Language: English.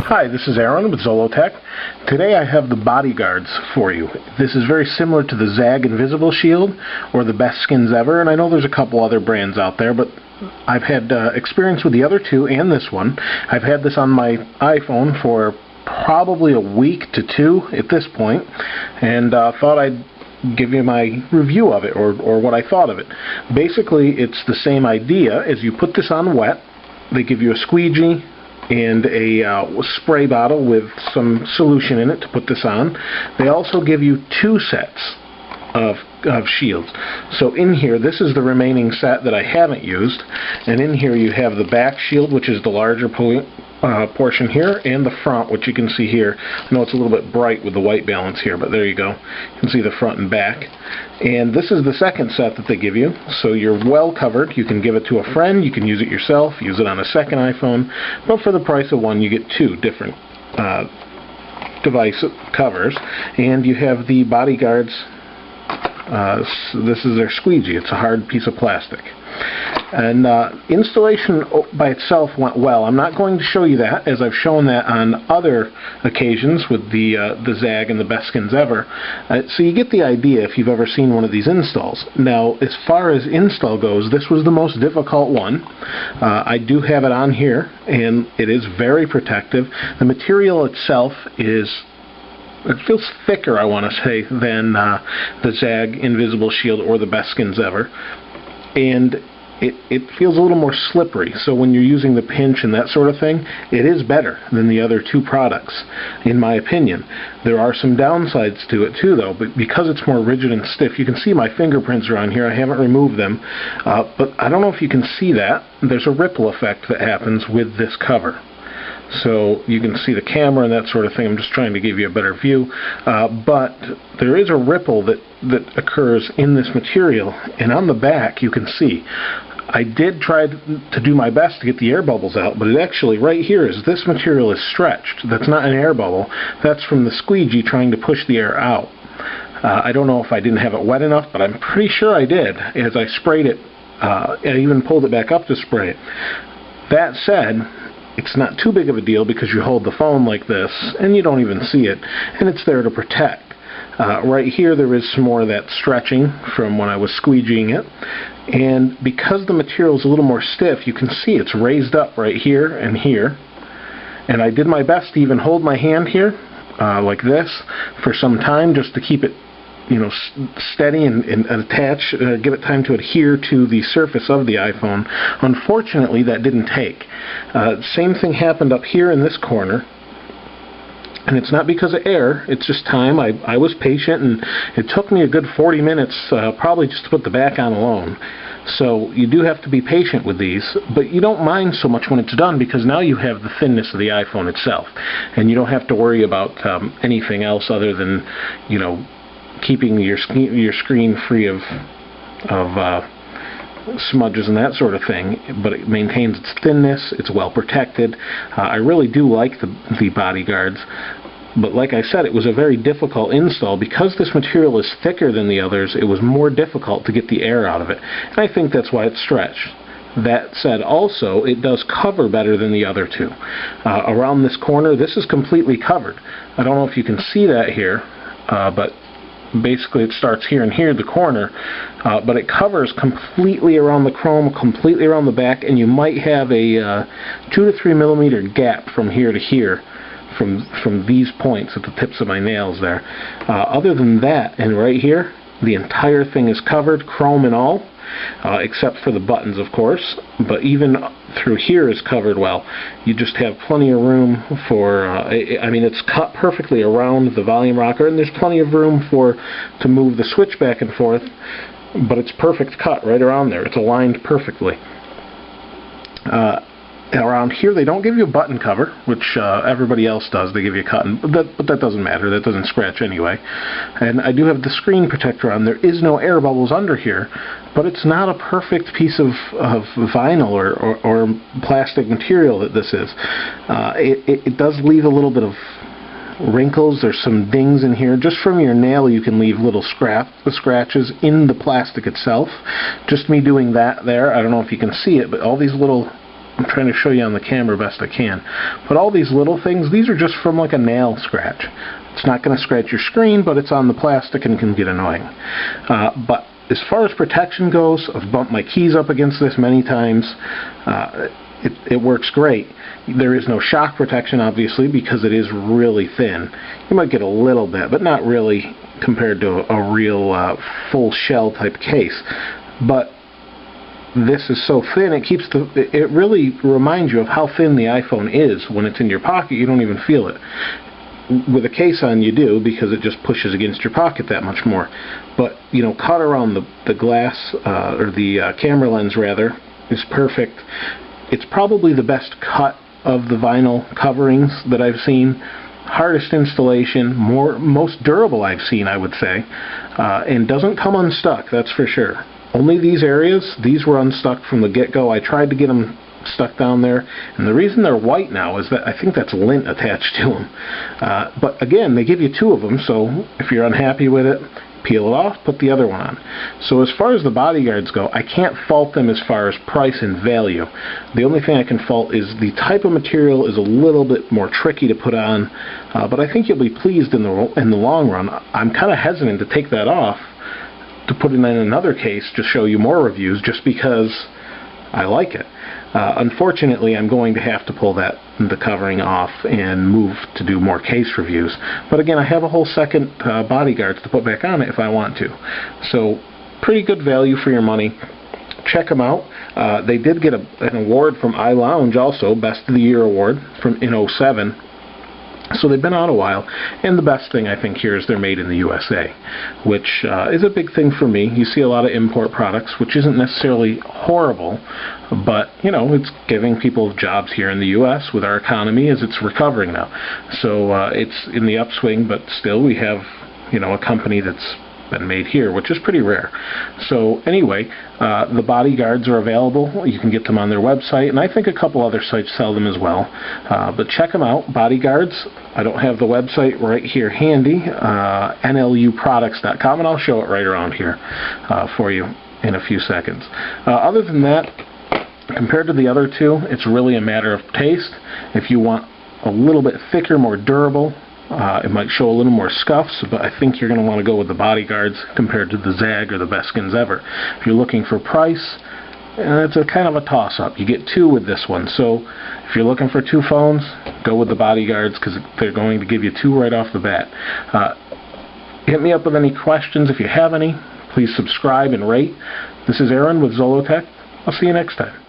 Hi, this is Aaron with Zollotech. Today I have the Bodyguards for you. This is very similar to the Zag Invisible Shield or the Best Skins Ever, and I know there's a couple other brands out there, but I've had experience with the other two and this one. I've had this on my iPhone for probably a week to two at this point, and thought I'd give you my review of it, or what I thought of it. Basically, it's the same idea. As you put this on wet, they give you a squeegee and a spray bottle with some solution in it to put this on. They also give you two sets of shields. So in here, this is the remaining set that I haven't used, and in here you have the back shield, which is the larger portion here, and the front, which you can see here. I know it's a little bit bright with the white balance here, but there you go. You can see the front and back. And this is the second set that they give you, so you're well covered. You can give it to a friend, you can use it yourself, use it on a second iPhone, but for the price of one, you get two different device covers. And you have the Bodyguards. This is their squeegee. It's a hard piece of plastic. And installation by itself went well. I'm not going to show you that, as I've shown that on other occasions with the Zag and the Best Skins Ever. So you get the idea if you've ever seen one of these installs. Now, as far as install goes, this was the most difficult one. I do have it on here, and it is very protective. The material itself it feels thicker, I want to say, than the Zag Invisible Shield or the Best Skins Ever. And it feels a little more slippery, so when you're using the pinch and that sort of thing, it is better than the other two products, in my opinion. There are some downsides to it too, though, but because it's more rigid and stiff, you can see my fingerprints are on here. I haven't removed them, but I don't know if you can see that. There's a ripple effect that happens with this cover. So you can see the camera and that sort of thing. I'm just trying to give you a better view. But there is a ripple that occurs in this material, and on the back you can see. I did try to do my best to get the air bubbles out, but it actually, right here, is this material is stretched. That's not an air bubble. That's from the squeegee trying to push the air out. I don't know if I didn't have it wet enough, but I'm pretty sure I did. As I sprayed it, I even pulled it back up to spray it. That said, it's not too big of a deal because you hold the phone like this and you don't even see it, and it's there to protect. Right here there is some more of that stretching from when I was squeegeeing it, and because the material is a little more stiff, you can see it's raised up right here and here, and I did my best to even hold my hand here like this for some time just to keep it steady and attach, give it time to adhere to the surface of the iPhone. Unfortunately, that didn't take. Same thing happened up here in this corner, and it's not because of air, it's just time. I was patient, and it took me a good 40 minutes probably just to put the back on alone. So you do have to be patient with these, but you don't mind so much when it's done because now you have the thinness of the iPhone itself, and you don't have to worry about anything else other than, keeping your screen free of smudges and that sort of thing, but it maintains its thinness. It's well protected. I really do like the Bodyguards, but like I said, it was a very difficult install. Because this material is thicker than the others, it was more difficult to get the air out of it, and I think that's why it's stretched. That said, also, it does cover better than the other two. Around this corner, this is completely covered. I don't know if you can see that here, but basically it starts here and here, the corner, but it covers completely around the chrome, completely around the back, and you might have a 2 to 3 millimeter gap from here to here, from these points at the tips of my nails there. Other than that, and right here, the entire thing is covered, chrome and all, except for the buttons, of course, but even through here is covered well. You just have plenty of room for, I mean, it's cut perfectly around the volume rocker, and there's plenty of room to move the switch back and forth, but it's perfect cut right around there. It's aligned perfectly. Around here they don't give you a button cover, which everybody else does. They give you a cotton, but that doesn't matter. That doesn't scratch anyway. And I do have the screen protector on. There is no air bubbles under here, but it's not a perfect piece of vinyl or plastic material that this is. It does leave a little bit of wrinkles. There's some dings in here. Just from your nail you can leave little scratches in the plastic itself. Just me doing that there. I don't know if you can see it, but all these little, I'm trying to show you on the camera best I can, but all these little things, these are just from like a nail scratch. It's not going to scratch your screen, but it's on the plastic and can get annoying. But as far as protection goes, I've bumped my keys up against this many times. It works great. There is no shock protection, obviously, because it is really thin. You might get a little bit, but not really compared to a real full shell type case. But this is so thin, it really reminds you of how thin the iPhone is. When it's in your pocket, you don't even feel it. With a case on, you do, because it just pushes against your pocket that much more. But, you know, cut around the glass, or the camera lens, rather, is perfect. It's probably the best cut of the vinyl coverings that I've seen. Hardest installation, most durable I've seen, I would say. And doesn't come unstuck, that's for sure. Only these areas, these were unstuck from the get-go. I tried to get them stuck down there, and the reason they're white now is that I think that's lint attached to them. But again, they give you 2 of them, so if you're unhappy with it, peel it off, put the other one on. So as far as the bodyguards go, I can't fault them as far as price and value. The only thing I can fault is the type of material is a little bit more tricky to put on, but I think you'll be pleased in the long run. I'm kind of hesitant to take that off to put it in another case to show you more reviews, just because I like it. Unfortunately, I'm going to have to pull the covering off and move to do more case reviews. But again, I have a whole second bodyguards to put back on it if I want to. So, pretty good value for your money. Check them out. They did get an award from iLounge also, Best of the Year award in 07. So they've been out a while, and the best thing I think here is they're made in the USA, which is a big thing for me. You see a lot of import products, which isn't necessarily horrible, but, you know, it's giving people jobs here in the US with our economy as it's recovering now. So it's in the upswing, but still we have, you know, a company that's been made here, which is pretty rare. So anyway, the bodyguards are available. You can get them on their website, and I think a couple other sites sell them as well. But check them out, bodyguards. I don't have the website right here handy, nluproducts.com, and I'll show it right around here for you in a few seconds. Other than that, compared to the other 2, it's really a matter of taste. If you want a little bit thicker, more durable, it might show a little more scuffs, but I think you're going to want to go with the bodyguards compared to the Zag or the Beskins Ever. If you're looking for price, it's a kind of a toss-up. You get 2 with this one, so if you're looking for 2 phones, go with the bodyguards, because they're going to give you 2 right off the bat. Hit me up with any questions if you have any. Please subscribe and rate. This is Aaron with Zollotech. I'll see you next time.